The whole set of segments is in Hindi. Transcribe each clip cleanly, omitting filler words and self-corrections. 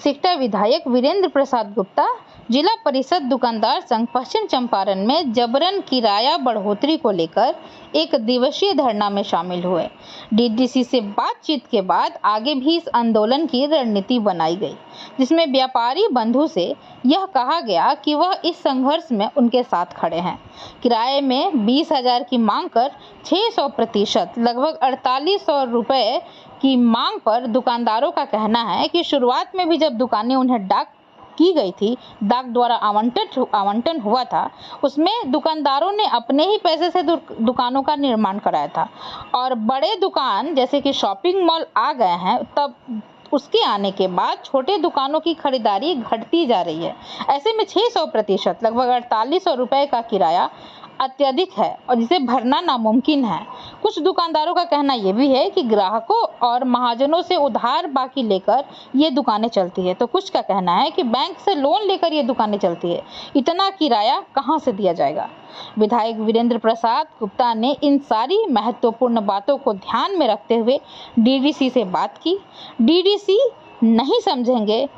सिकटा विधायक वीरेंद्र प्रसाद गुप्ता जिला परिषद दुकानदार संघ पश्चिम चंपारण में जबरन किराया बढ़ोतरी को लेकर एक दिवसीय धरना में शामिल हुए। डीडीसी से बातचीत के बाद आगे भी इस आंदोलन की रणनीति बनाई गई, जिसमें व्यापारी बंधु से यह कहा गया कि वह इस संघर्ष में उनके साथ खड़े हैं। किराए में 20,000 की मांग कर 600% लगभग 4800 रुपये की मांग पर दुकानदारों का कहना है कि शुरुआत में भी जब दुकानें उन्हें डाक की गई थी, डाक द्वारा आवंटन हुआ था, उसमें दुकानदारों ने अपने ही पैसे से दुकानों का निर्माण कराया था और बड़े दुकान जैसे कि शॉपिंग मॉल आ गए हैं, तब उसके आने के बाद छोटे दुकानों की खरीदारी घटती जा रही है। ऐसे में 600% लगभग 4800 रुपये का किराया अत्यधिक है और जिसे भरना नामुमकिन है। कुछ दुकानदारों का कहना यह भी है कि ग्राहकों और महाजनों से उधार बाकी लेकर ये दुकानें चलती है, तो कुछ का कहना है कि बैंक से लोन लेकर ये दुकानें चलती है। इतना किराया कहां से दिया जाएगा? विधायक वीरेंद्र प्रसाद गुप्ता ने इन सारी महत्वपूर्ण बातों को ध्यान में रखते हुए डीडीसी से बात की। डीडीसी नहीं समझेंगे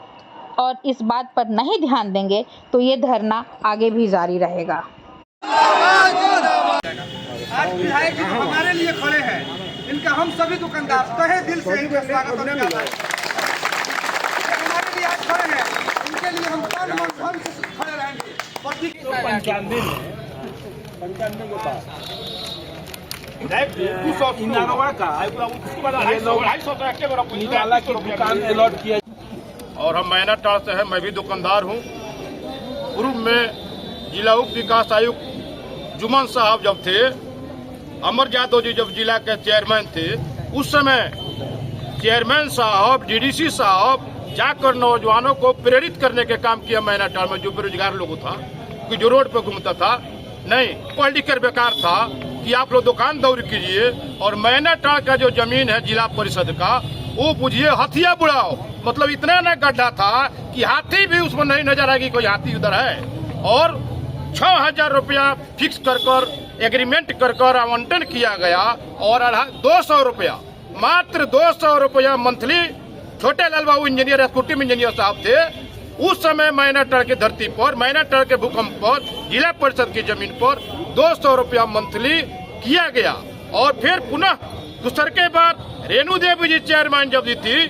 और इस बात पर नहीं ध्यान देंगे तो ये धरना आगे भी जारी रहेगा। आज विधायक जी हमारे लिए खड़े हैं, इनका हम सभी दुकानदार तहे दिल से इनका स्वागत और धन्यवाद। हमारे लिए आज खड़े हैं, इनके लिए हम तन मन धन से खड़े रहेंगे। 95 के बाद और हम मैनाटाड़ से हैं, मैं भी दुकानदार हूँ। पूर्व में जिला उप विकास आयुक्त जुम्मन साहब जब थे, अमर यादव जी जब जिला के चेयरमैन थे, उस समय चेयरमैन साहब, डीडीसी साहब जाकर नौजवानों को प्रेरित करने के काम किया मैनाटाड़ में। जो बेरोजगार लोग था कि जो रोड पे घूमता था, नहीं पढ़ लिख कर बेकार था, कि आप लोग दुकान दौड़ कीजिए। और मैनाटाड़ का जो जमीन है जिला परिषद का, वो बुझिए हथिया बुढ़ाओ, मतलब इतना न गड्ढा था कि हाथी भी उसमें नहीं नजर आएगी कोई हाथी उधर है। और 6,000 रुपया फिक्स कर एग्रीमेंट कर आवंटन किया गया और 200 रुपया, मात्र 200 रुपया मंथली। छोटे लाल बाबू इंजीनियर, स्कूटी में इंजीनियर साहब थे उस समय। मैनाटाड़ की धरती पर, मैनाटाड़ के भूकंप पर, जिला परिषद की जमीन पर 200 रुपया मंथली किया गया। और फिर पुनः दूसर के बाद रेणु देवी जी चेयरमैन जब दी थी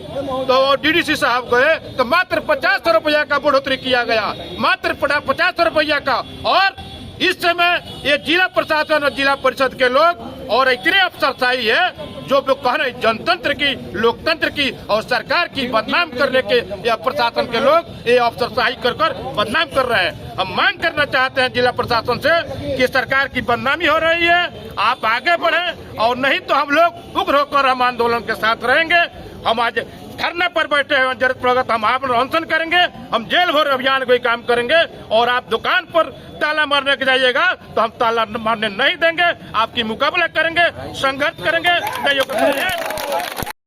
तो डीडीसी साहब गए तो मात्र 50 रुपया का बढ़ोतरी किया गया, मात्र 50 रुपया का। और इस समय ये जिला प्रशासन और जिला परिषद के लोग और इतने अफसरशाही है जो कह रहे जनतंत्र की, लोकतंत्र की और सरकार की बदनाम करने के या प्रशासन के लोग ये अफसरशाही कर बदनाम कर रहे हैं। हम मांग करना चाहते हैं जिला प्रशासन से कि सरकार की बदनामी हो रही है, आप आगे बढ़े और नहीं तो हम लोग उग्र होकर हम आंदोलन के साथ रहेंगे। हम आज धरने पर बैठे हैं, जरूरत पड़ेगा तो हम आप अनशन करेंगे, हम जेल भर अभियान कोई काम करेंगे। और आप दुकान पर ताला मारने के जाइएगा तो हम ताला मारने नहीं देंगे, आपकी मुकाबला करेंगे, संघर्ष करेंगे। नहीं